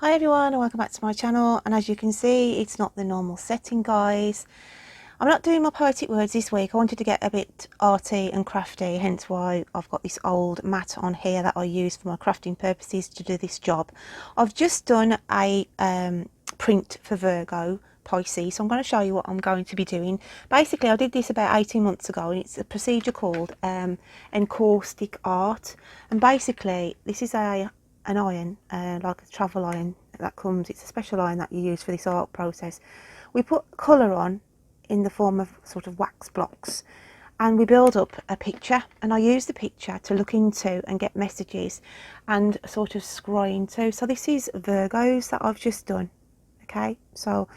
Hi everyone and welcome back to my channel, and as you can see it's not the normal setting, guys. I'm not doing my poetic words this week. I wanted to get a bit arty and crafty, hence why I've got this old mat on here that I use for my crafting purposes to do this job. I've just done a print for Virgo Pisces, so I'm going to show you what I'm going to be doing. Basically I did this about 18 months ago and it's a procedure called encaustic art, and basically this is an iron, like a travel iron that comes. It's a special iron that you use for this art process. We put colour on in the form of sort of wax blocks and we build up a picture, and I use the picture to look into and get messages and sort of scry into. So this is Virgos that I've just done. Okay, so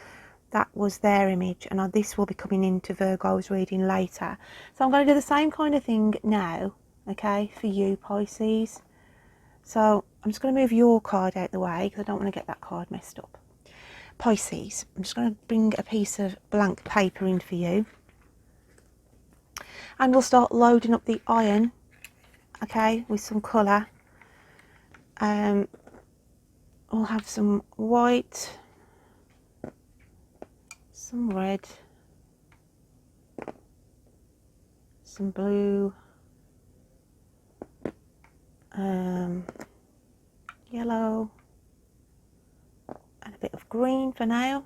that was their image, and this will be coming into Virgo's reading later. So I'm going to do the same kind of thing now, okay, for you Pisces. So I'm just going to move your card out the way because I don't want to get that card messed up. Pisces, I'm just going to bring a piece of blank paper in for you. And we'll start loading up the iron, okay, with some colour. We'll have some white, some red, some blue, yellow, and a bit of green for now.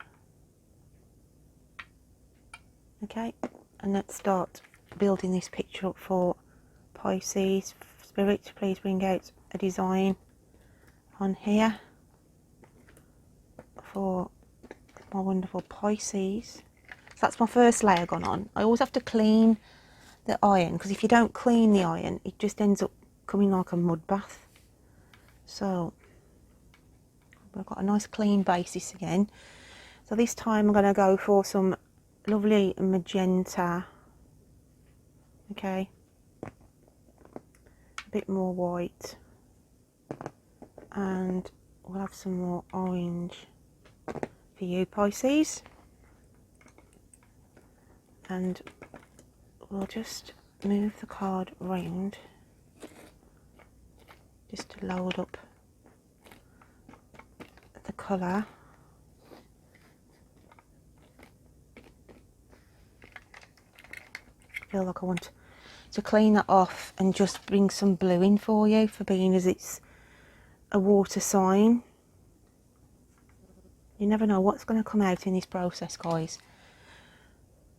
Okay, and let's start building this picture up for Pisces. Spirit, please bring out a design on here for my wonderful Pisces. So that's my first layer gone on. I always have to clean the iron, because if you don't clean the iron it just ends up coming like a mud bath. So I've got a nice clean basis again. So this time I'm going to go for some lovely magenta, okay, a bit more white, and we'll have some more orange for you Pisces, and we'll just move the card round just to load up the colour. I feel like I want to clean that off and just bring some blue in for you, for being as it's a water sign. You never know what's going to come out in this process, guys.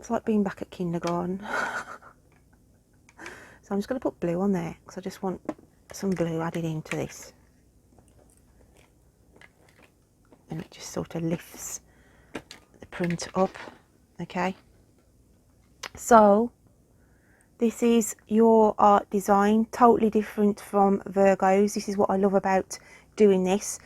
It's like being back at kindergarten. So I'm just going to put blue on there because I just want some blue added into this, and it just sort of lifts the print up. Okay, so this is your art design, totally different from Virgos. This is what I love about doing this.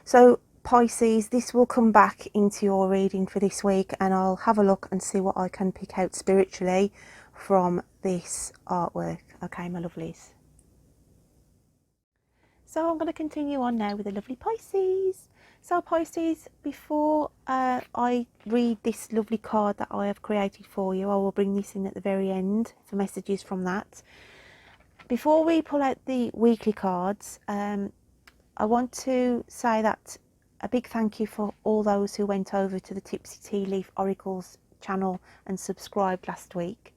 So Pisces, this will come back into your reading for this week, and I'll have a look and see what I can pick out spiritually from this artwork. Okay, my lovelies. So I'm going to continue on now with the lovely Pisces. So Pisces, before I read this lovely card that I have created for you, I will bring this in at the very end for messages from that. Before we pull out the weekly cards, I want to say that a big thank you for all those who went over to the Tipsy Tea Leaf Oracles channel and subscribed last week.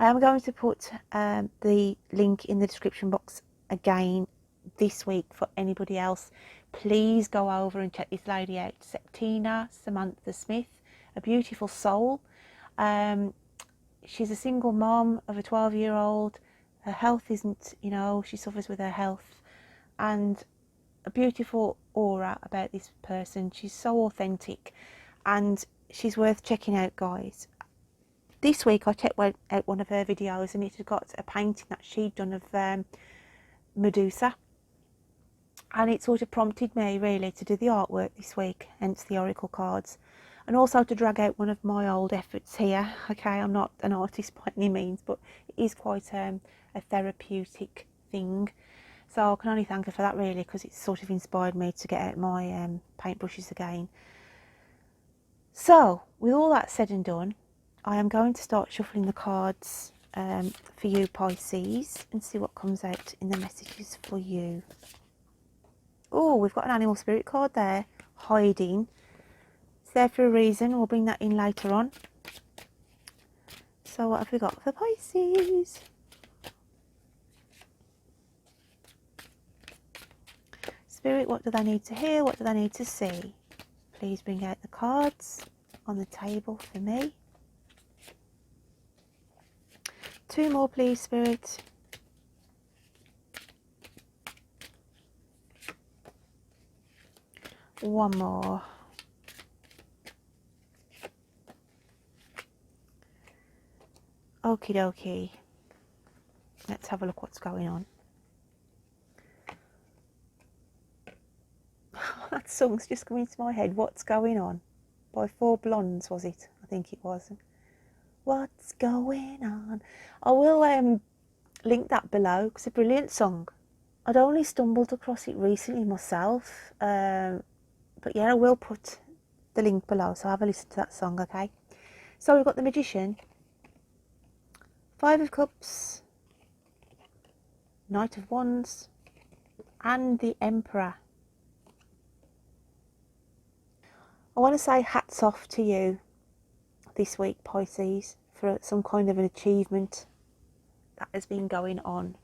I am going to put the link in the description box again this week for anybody else. Please go over and check this lady out, Septina Samantha Smith, a beautiful soul. She's a single mom of a 12-year-old. Her health isn't, you know, she suffers with her health, and a beautiful aura about this person. She's so authentic and she's worth checking out, guys. This week I checked out one of her videos and it had got a painting that she'd done of Medusa, and it sort of prompted me really to do the artwork this week, hence the oracle cards, and also to drag out one of my old efforts here. Okay, I'm not an artist by any means, but it is quite a therapeutic thing, so I can only thank her for that really, because it's sort of inspired me to get out my paintbrushes again. So with all that said and done, I am going to start shuffling the cards for you Pisces and see what comes out in the messages for you. Oh, we've got an animal spirit card there. hiding. It's there for a reason. We'll bring that in later on. So what have we got for Pisces? Spirit, what do they need to hear? What do they need to see? Please bring out the cards on the table for me. 2 more, please, Spirit. One more. Okie dokie. Let's have a look what's going on. That song's just coming into my head. What's Going On? By 4 Blondes, was it? I think it was. What's going on? I will link that below, because it's a brilliant song. I'd only stumbled across it recently myself. But yeah, I will put the link below, so have a listen to that song, okay? So we've got the Magician, 5 of Cups, Knight of Wands, and the Emperor. I want to say hats off to you this week, Pisces, for some kind of an achievement that has been going on.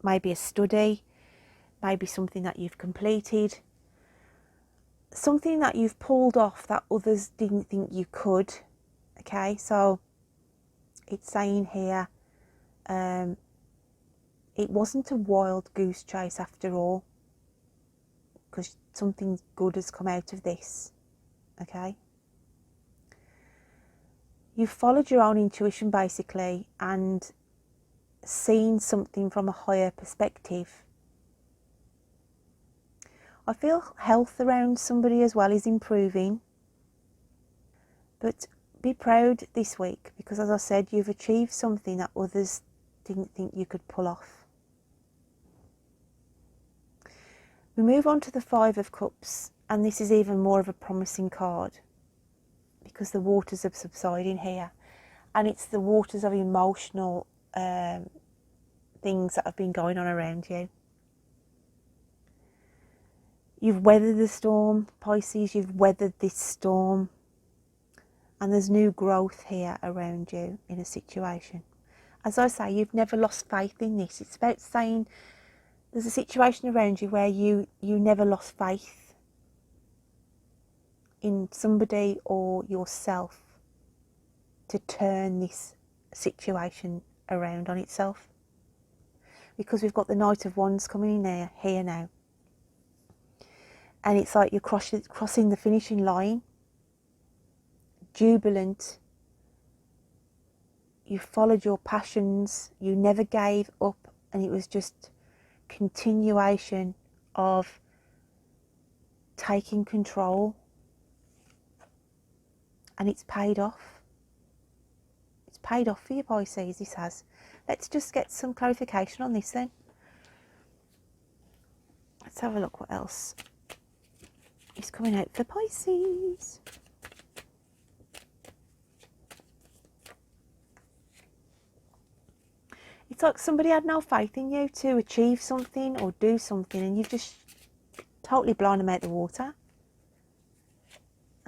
Maybe a study, maybe something that you've completed, something that you've pulled off that others didn't think you could. Okay, so it's saying here, it wasn't a wild goose chase after all, because something good has come out of this. Okay, you've followed your own intuition basically and seen something from a higher perspective. I feel health around somebody as well is improving, but be proud this week, because as I said, you've achieved something that others didn't think you could pull off. We move on to the 5 of Cups, and this is even more of a promising card because the waters are subsiding here, and it's the waters of emotional things that have been going on around you. You've weathered the storm, Pisces, you've weathered this storm, and there's new growth here around you in a situation. As I say, you've never lost faith in this. It's about saying there's a situation around you where you never lost faith in somebody or yourself to turn this situation around on itself. Because we've got the Knight of Wands coming in there, here now. And it's like you're crossing the finishing line, jubilant. You followed your passions, you never gave up, and it was just continuation of taking control, and it's paid off. It's paid off for you, Pisces, this has. Let's just get some clarification on this then. Let's have a look what else is coming out for Pisces. It's like somebody had no faith in you to achieve something or do something, and you've just totally blown them out the water.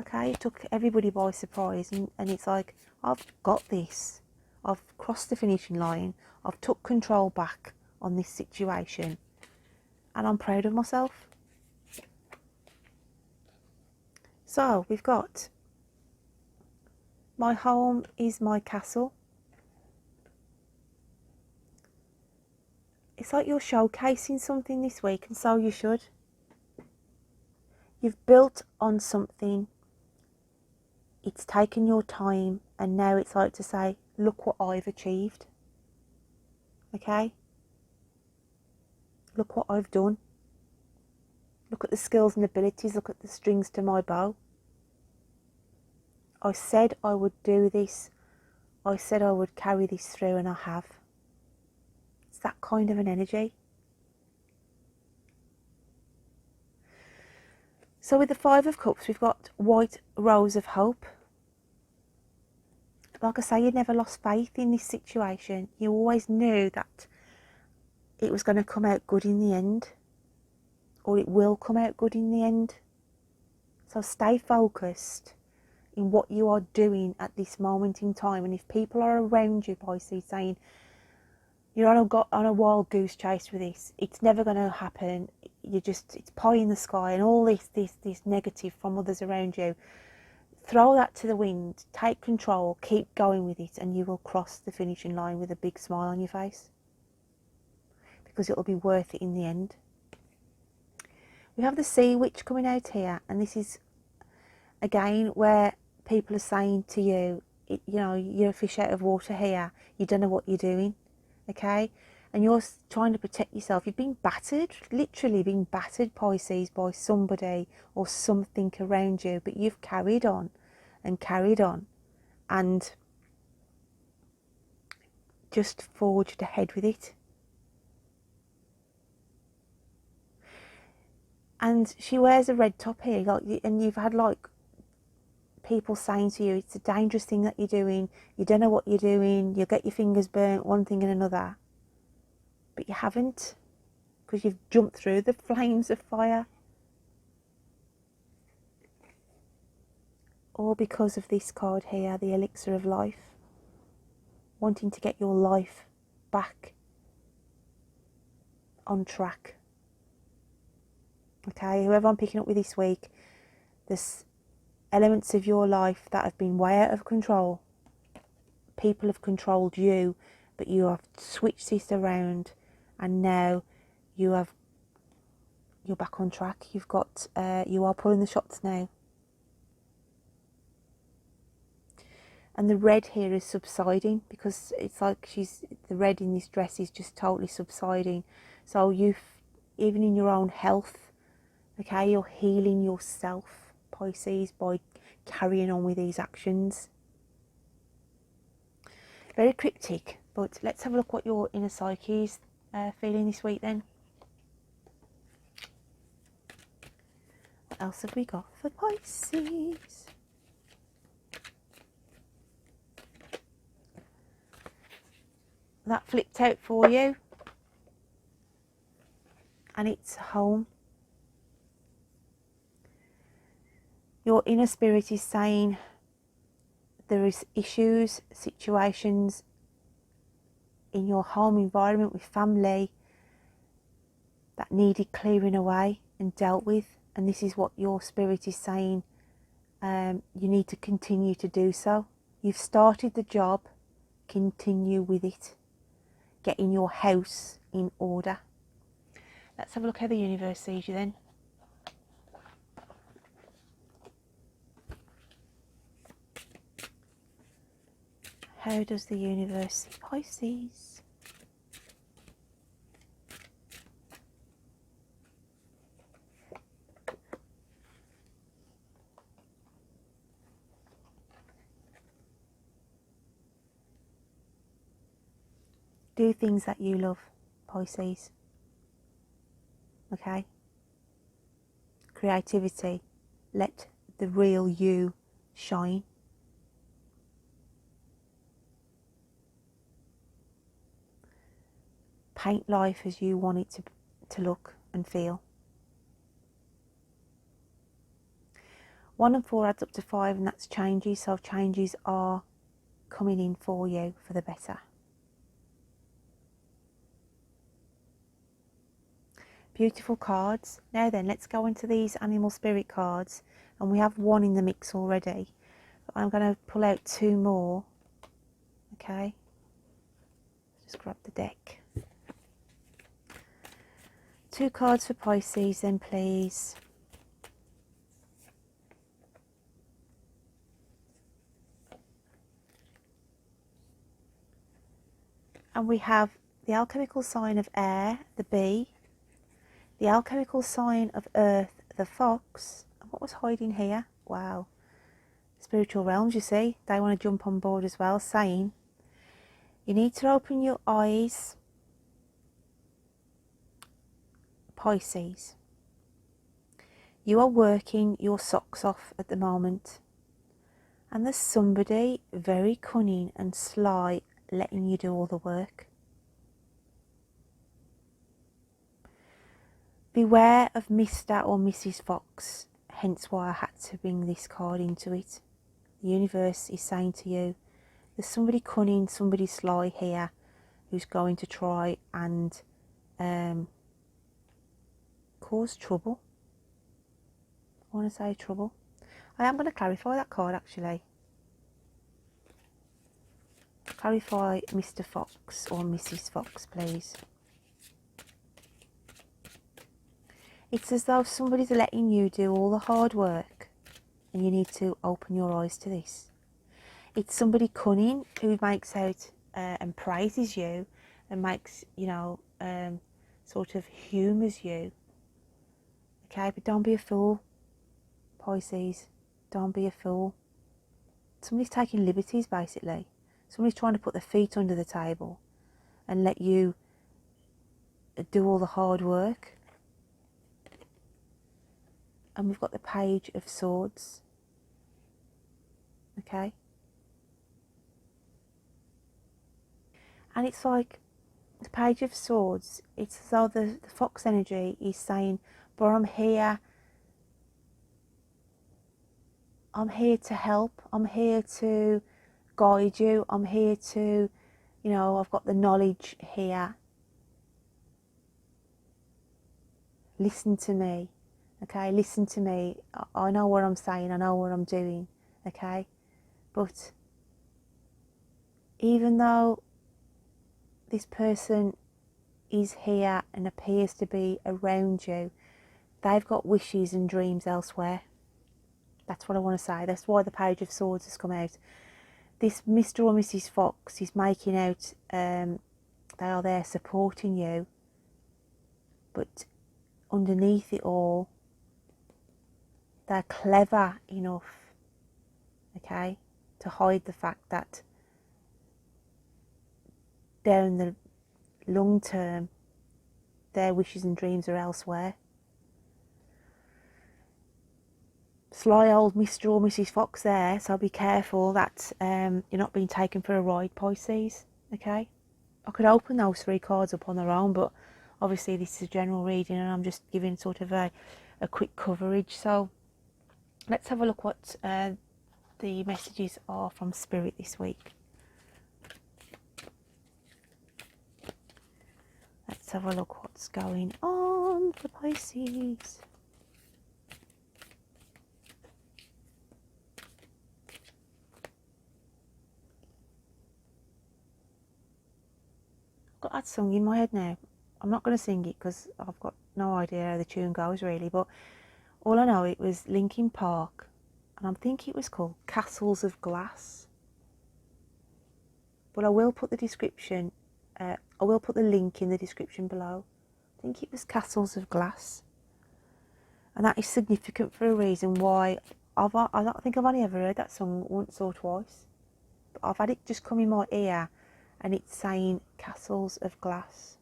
Okay, it took everybody by surprise, and it's like, I've got this. I've crossed the finishing line. I've took control back on this situation, and I'm proud of myself. So we've got, my home is my castle. It's like you're showcasing something this week, and so you should. You've built on something. It's taken your time, and now it's like to say, look what I've achieved. Okay? Look what I've done. Look at the skills and abilities. Look at the strings to my bow. I said I would do this. I said I would carry this through, and I have. It's that kind of an energy. So with the 5 of Cups, we've got White Rose of Hope. Like I say, you never lost faith in this situation. You always knew that it was going to come out good in the end, or it will come out good in the end. So stay focused in what you are doing at this moment in time. And if people are around you, Pisces, saying you're on a wild goose chase with this, it's never going to happen, it's pie in the sky, and all this negative from others around you, throw that to the wind, take control, keep going with it, and you will cross the finishing line with a big smile on your face, because it will be worth it in the end. We have the Sea Witch coming out here, and this is again where people are saying to you, you know, you're a fish out of water here, you don't know what you're doing, okay? And you're trying to protect yourself. You've been battered, literally been battered, Pisces, by somebody or something around you, but you've carried on and carried on and just forged ahead with it. And she wears a red top here, like, and you've had like people saying to you, it's a dangerous thing that you're doing, you don't know what you're doing, you'll get your fingers burnt, one thing and another. But you haven't, because you've jumped through the flames of fire. All because of this card here, the Elixir of Life. Wanting to get your life back on track. Okay, whoever I'm picking up with this week, there's elements of your life that have been way out of control. People have controlled you, but you have switched this around, and now you're back on track. You are pulling the shots now. And the red here is subsiding, because it's like the red in this dress is just totally subsiding. So even in your own health, okay, you're healing yourself, Pisces, by carrying on with these actions. Very cryptic, but let's have a look what your inner psyche is feeling this week then. What else have we got for Pisces? That flipped out for you, and it's home. Your inner spirit is saying there is issues, situations in your home environment with family that needed clearing away and dealt with, and this is what your spirit is saying. You need to continue to do so. You've started the job, continue with it. Getting your house in order. Let's have a look how the universe sees you then. How does the universe see Pisces? Do things that you love, Pisces. Okay? Creativity. Let the real you shine. Paint life as you want it to look and feel. 1 and 4 adds up to 5, and that's changes. So changes are coming in for you for the better. Beautiful cards. Now then, let's go into these animal spirit cards, and we have 1 in the mix already, but I'm going to pull out 2 more. Okay, just grab the deck. 2 cards for Pisces then, please. And we have the alchemical sign of air, the bee, the alchemical sign of earth, the fox. And what was hiding here? Wow. Spiritual realms, you see. They want to jump on board as well, saying you need to open your eyes, Pisces. You are working your socks off at the moment. And there's somebody very cunning and sly letting you do all the work. Beware of Mr. or Mrs. Fox, hence why I had to bring this card into it. The universe is saying to you, there's somebody cunning, somebody sly here who's going to try and cause trouble. I want to say trouble. I am going to clarify that card actually. Clarify Mr. Fox or Mrs. Fox, please. It's as though somebody's letting you do all the hard work and you need to open your eyes to this. It's somebody cunning who makes out and praises you and makes, you know, sort of humours you. Okay, but don't be a fool, Pisces. Don't be a fool. Somebody's taking liberties, basically. Somebody's trying to put their feet under the table and let you do all the hard work. And we've got the Page of Swords. Okay. And it's like the Page of Swords, it's as though the fox energy is saying, but I'm here to help, I'm here to guide you, I'm here to, you know, I've got the knowledge here. Listen to me, okay, listen to me. I know what I'm saying, I know what I'm doing, okay? But even though this person is here and appears to be around you, they've got wishes and dreams elsewhere. That's what I want to say. That's why the Page of Swords has come out. This Mr. or Mrs. Fox is making out they are there supporting you, but underneath it all, they're clever enough, okay, to hide the fact that down the long term, their wishes and dreams are elsewhere. Sly old Mr. or Mrs. Fox there, so be careful that you're not being taken for a ride, Pisces, okay? I could open those 3 cards up on their own, but obviously this is a general reading and I'm just giving sort of a quick coverage. So let's have a look what the messages are from Spirit this week. Let's have a look what's going on for Pisces. I've got that song in my head now. I'm not going to sing it because I've got no idea how the tune goes really, but all I know, it was Linkin Park and I think it was called Castles of Glass. But I will put the description, I will put the link in the description below. I think it was Castles of Glass. And that is significant for a reason why I don't think I've only ever heard that song once or twice. But I've had it just come in my ear and it's saying Castles of Glass.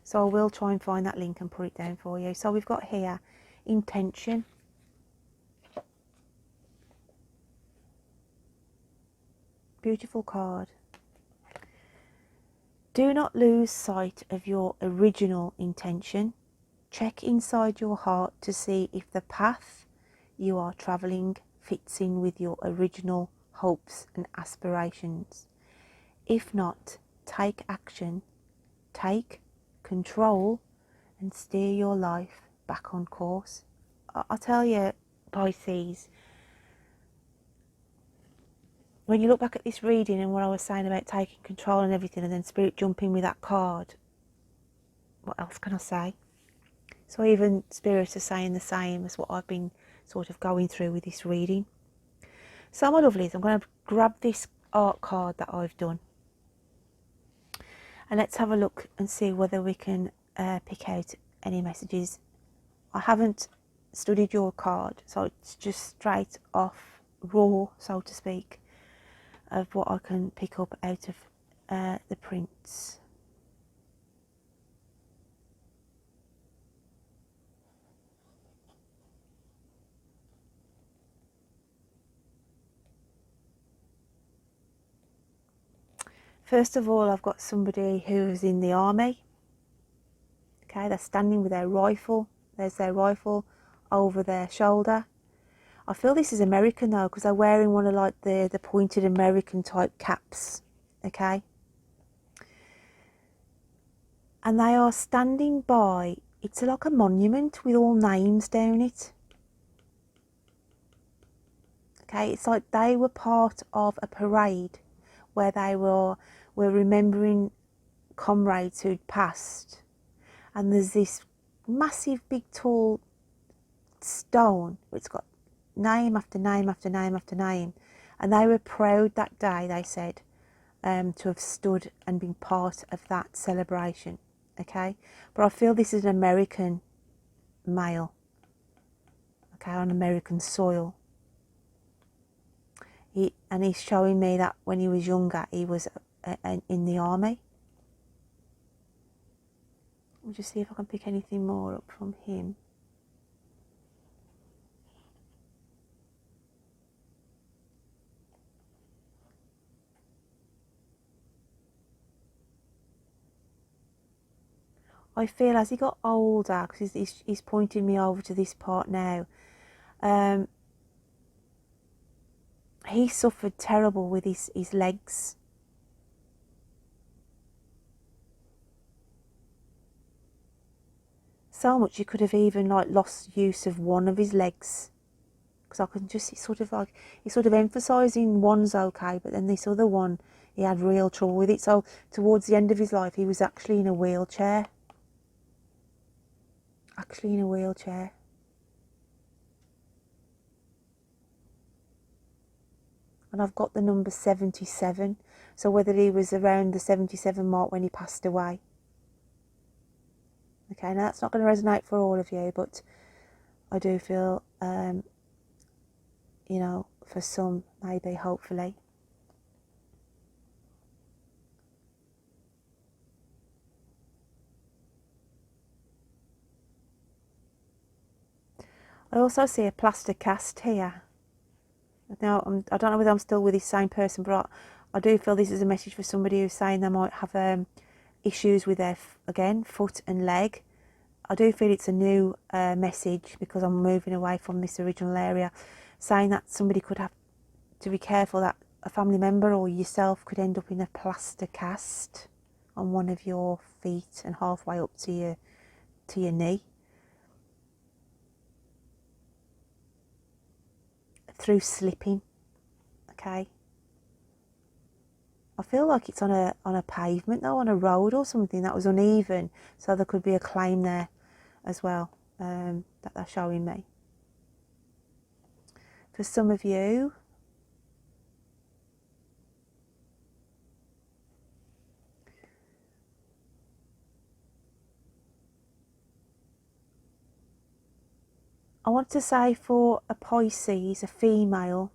So I will try and find that link and put it down for you. So we've got here intention. Beautiful card. Do not lose sight of your original intention. Check inside your heart to see if the path you are travelling fits in with your original hopes and aspirations. If not, take action, take control and steer your life back on course. I tell you, Pisces, when you look back at this reading and what I was saying about taking control and everything, and then Spirit jumping with that card, what else can I say? So even Spirit are saying the same as what I've been sort of going through with this reading. So my lovelies, I'm going to grab this art card that I've done. And let's have a look and see whether we can pick out any messages. I haven't studied your card, so it's just straight off raw, so to speak, of what I can pick up out of the prints. First of all, I've got somebody who's in the army. Okay, they're standing with their rifle. There's their rifle over their shoulder. I feel this is American though, because they're wearing one of like the pointed American type caps, okay? And they are standing by, it's like a monument with all names down it. Okay, it's like they were part of a parade where they were remembering comrades who'd passed. And there's this massive big tall stone, it's got name after name after name after name. And they were proud that day, they said, to have stood and been part of that celebration. Okay, but I feel this is an American male, okay, on American soil. He's showing me that when he was younger, he was in the army. Let me just see if I can pick anything more up from him. I feel as he got older, because he's pointing me over to this part now, he suffered terrible with his legs. So much he could have even like lost use of one of his legs. Because I can just, he's sort of emphasising one's okay, but then this other one, he had real trouble with it. So towards the end of his life, he was actually in a wheelchair. And I've got the number 77. So whether he was around the 77 mark when he passed away. Okay, now that's not going to resonate for all of you, but I do feel, you know, for some, maybe, hopefully. I also see a plaster cast here. Now, I don't know whether I'm still with this same person, but I do feel this is a message for somebody who's saying they might have issues with their, again, foot and leg. I do feel it's a new message, because I'm moving away from this original area, saying that somebody could have to be careful that a family member or yourself could end up in a plaster cast on one of your feet and halfway up to your knee. Through slipping, okay? I feel like it's on a pavement though, on a road or something that was uneven, so there could be a claim there as well, that they're showing me. For some of you, I want to say for a Pisces, a female,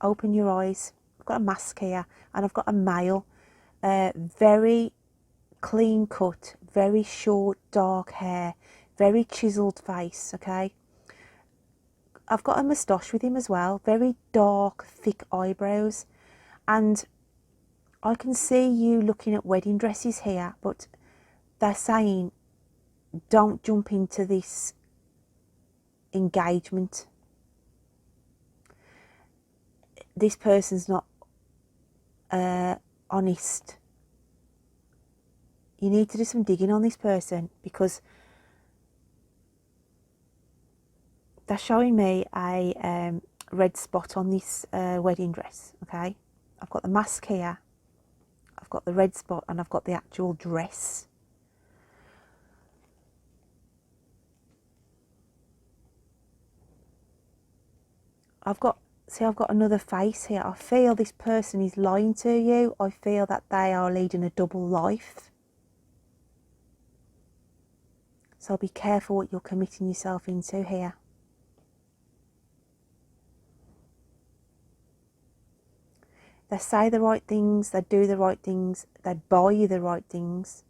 open your eyes. I've got a mask here, and I've got a male, very clean cut, very short dark hair, very chiselled face, okay? I've got a moustache with him as well, very dark, thick eyebrows, and I can see you looking at wedding dresses here, but they're saying don't jump into this engagement. This person's not honest. You need to do some digging on this person, because they're showing me a red spot on this wedding dress, okay? I've got the mask here, I've got the red spot, and I've got the actual dress. I've got another face here. I feel this person is lying to you. I feel that they are leading a double life. So be careful what you're committing yourself into here. They say the right things, they do the right things, they buy you the right things.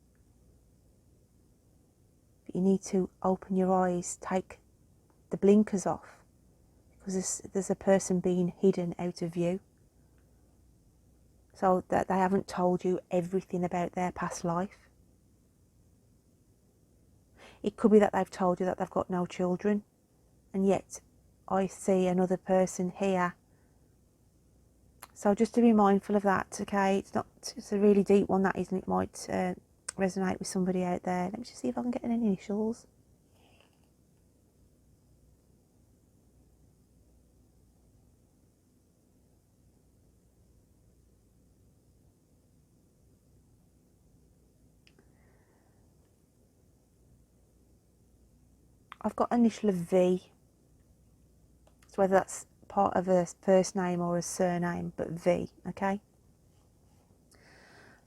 But you need to open your eyes, take the blinkers off, because there's a person being hidden out of view. So that they haven't told you everything about their past life. It could be that they've told you that they've got no children. and yet I see another person here. So just to be mindful of that, okay? It's a really deep one, that isn't it? It might resonate with somebody out there. Let me just see if I can get any initials. I've got initial of V. So whether that's part of a first name or a surname, but V, okay?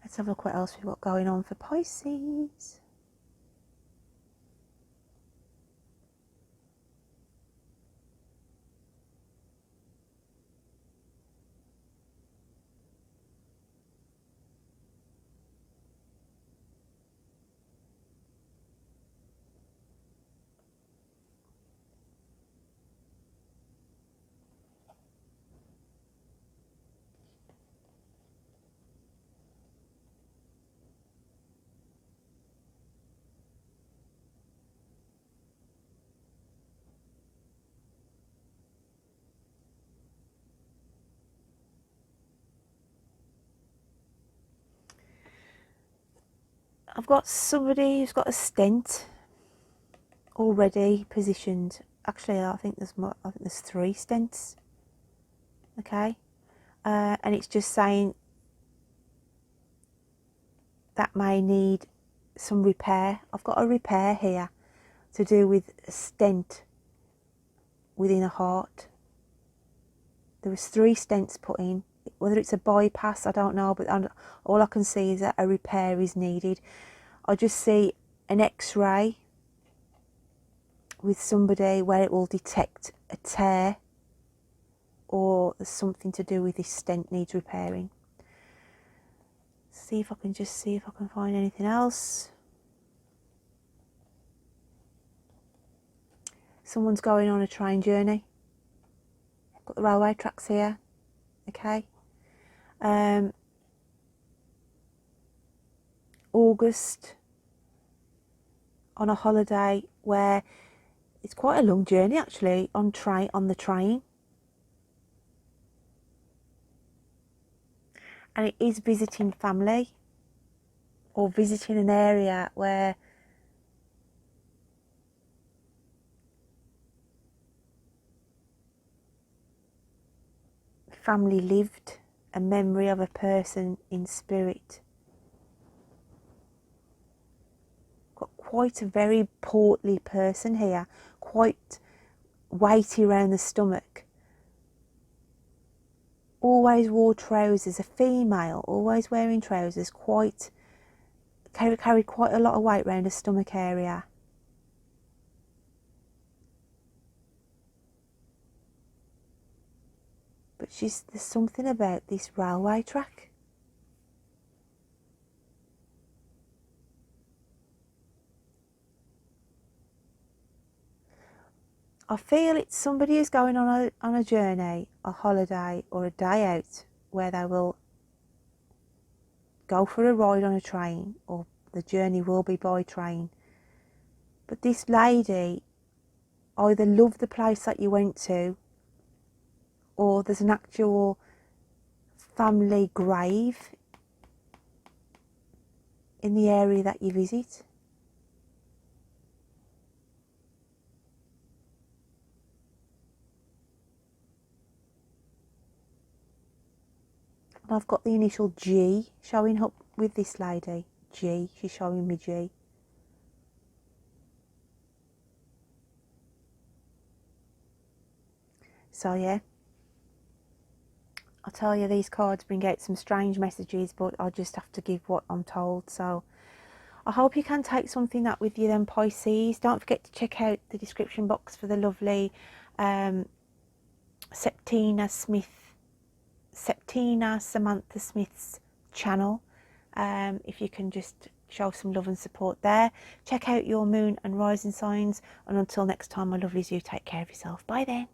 Let's have a look what else we've got going on for Pisces. I've got somebody who's got a stent already positioned. Actually, I think there's more. I think there's 3 stents. Okay, and it's just saying that may need some repair. I've got a repair here to do with a stent within a heart. There was 3 stents put in. Whether it's a bypass, I don't know, but all I can see is that a repair is needed. I just see an X-ray with somebody where it will detect a tear, or there's something to do with this stent needs repairing. See if I can find anything else. Someone's going on a train journey. I've got the railway tracks here. Okay. August, on a holiday where it's quite a long journey actually, on the train. And it is visiting family, or visiting an area where family lived, a memory of a person in spirit. Got quite a very portly person here, quite weighty around the stomach. Always wore trousers, a female, always wearing trousers, carried quite a lot of weight around the stomach area. But there's something about this railway track. I feel it's somebody who's going on a journey, a holiday, or a day out, where they will go for a ride on a train, or the journey will be by train. But this lady either loved the place that you went to, or there's an actual family grave in the area that you visit. And I've got the initial G showing up with this lady. G, she's showing me G. So yeah, I tell you, these cards bring out some strange messages, but I just have to give what I'm told. So I hope you can take something that with you then, Pisces. Don't forget to check out the description box for the lovely Septina Samantha Smith's channel. If you can just show some love and support there. Check out your moon and rising signs, and until next time, my lovelies, you take care of yourself. Bye then.